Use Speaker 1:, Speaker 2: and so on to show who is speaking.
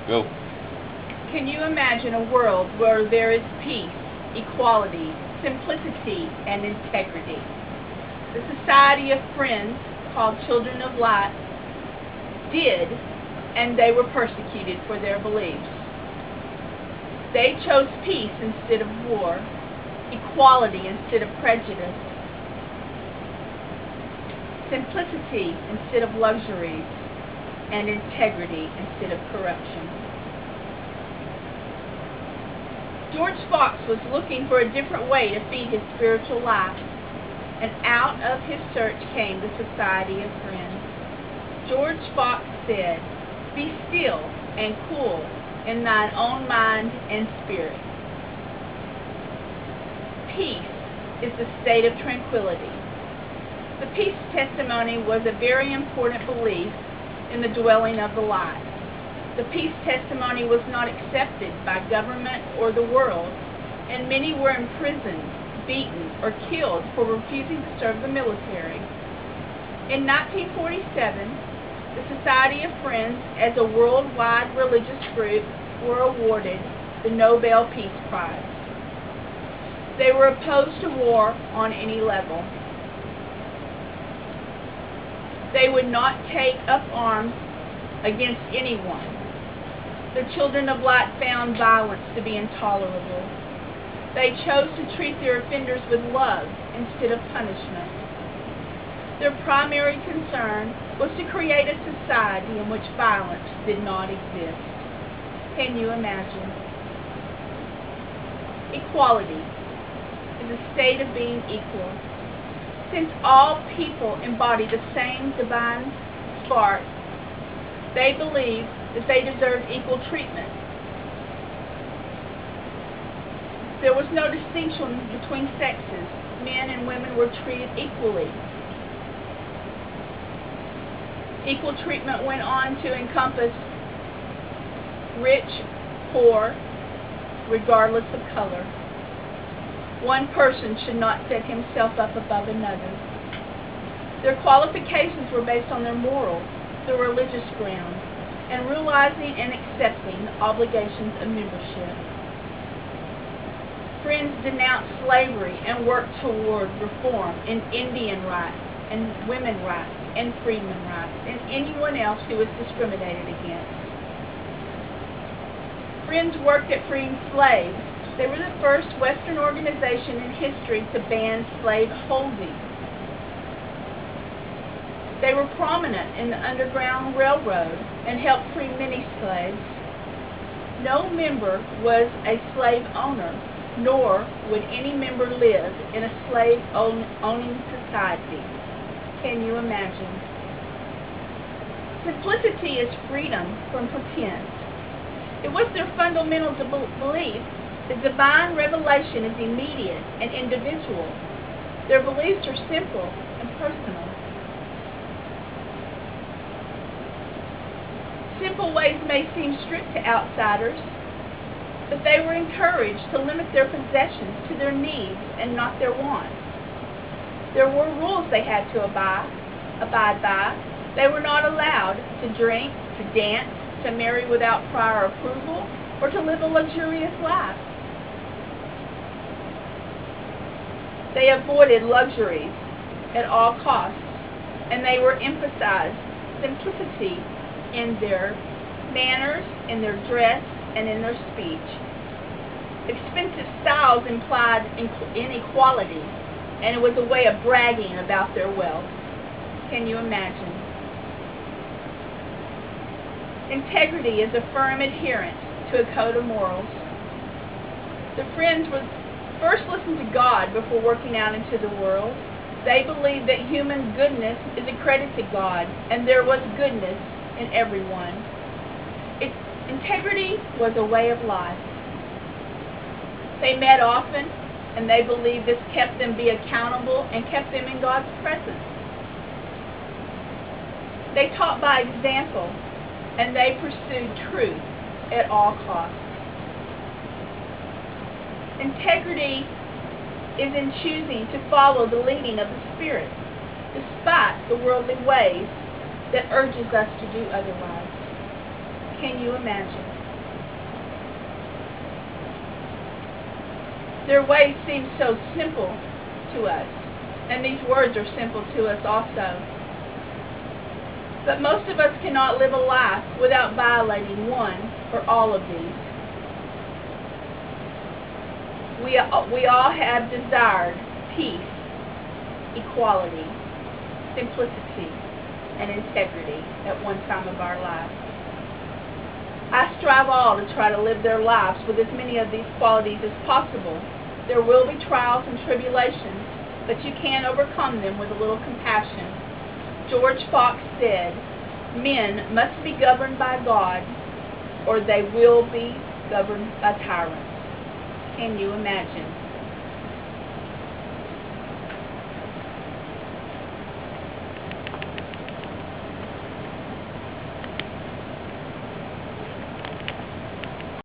Speaker 1: Go.
Speaker 2: Can you imagine a world where there is peace, equality, simplicity, and integrity? The Society of Friends, called Children of Light, did, and they were persecuted for their beliefs. They chose peace instead of war, equality instead of prejudice, simplicity instead of luxuries, and integrity instead of corruption. George Fox was looking for a different way to feed his spiritual life, and out of his search came the Society of Friends. George Fox said, "Be still and cool in thine own mind and spirit." Peace is the state of tranquility. The peace testimony was a very important belief in the dwelling of the light. The peace testimony was not accepted by government or the world, and many were imprisoned, beaten, or killed for refusing to serve the military. In 1947, the Society of Friends, as a worldwide religious group, were awarded the Nobel Peace Prize. They were opposed to war on any level. They would not take up arms against anyone. The Children of Light found violence to be intolerable. They chose to treat their offenders with love instead of punishment. Their primary concern was to create a society in which violence did not exist. Can you imagine? Equality is a state of being equal. Since all people embody the same divine spark, they believe that they deserve equal treatment. There was no distinction between sexes. Men and women were treated equally. Equal treatment went on to encompass rich, poor, regardless of color. One person should not set himself up above another. Their qualifications were based on their moral, their religious grounds, and realizing and accepting the obligations of membership. Friends denounced slavery and worked toward reform in Indian rights and women's rights and freedmen rights and anyone else who was discriminated against. Friends worked at freeing slaves. They were the first Western organization in history to ban slave holding. They were prominent in the Underground Railroad and helped free many slaves. No member was a slave owner, nor would any member live in a slave-owning society. Can you imagine? Simplicity is freedom from pretense. It was their fundamental belief that divine revelation is immediate and individual. Their beliefs are simple and personal. Simple ways may seem strict to outsiders, but they were encouraged to limit their possessions to their needs and not their wants. There were rules they had to abide by. They were not allowed to drink, to dance, to marry without prior approval, or to live a luxurious life. They avoided luxuries at all costs, and they were emphasized simplicity in their manners, in their dress, and in their speech. Expensive styles implied inequality, and it was a way of bragging about their wealth. Can you imagine? Integrity is a firm adherence to a code of morals. The Friends would first listen to God before working out into the world. They believed that human goodness is a credit to God, and there was goodness in everyone. Integrity was a way of life. They met often, and they believed this kept them be accountable and kept them in God's presence. They taught by example, and they pursued truth at all costs. Integrity is in choosing to follow the leading of the Spirit, despite the worldly ways that urges us to do otherwise. Can you imagine? Their ways seem so simple to us, and these words are simple to us also. But most of us cannot live a life without violating one or all of these. We all have desired peace, equality, simplicity, and integrity at one time of our lives. I strive all to try to live their lives with as many of these qualities as possible. There will be trials and tribulations, but you can overcome them with a little compassion. George Fox said, "Men must be governed by God, or they will be governed by tyrants." Can you imagine?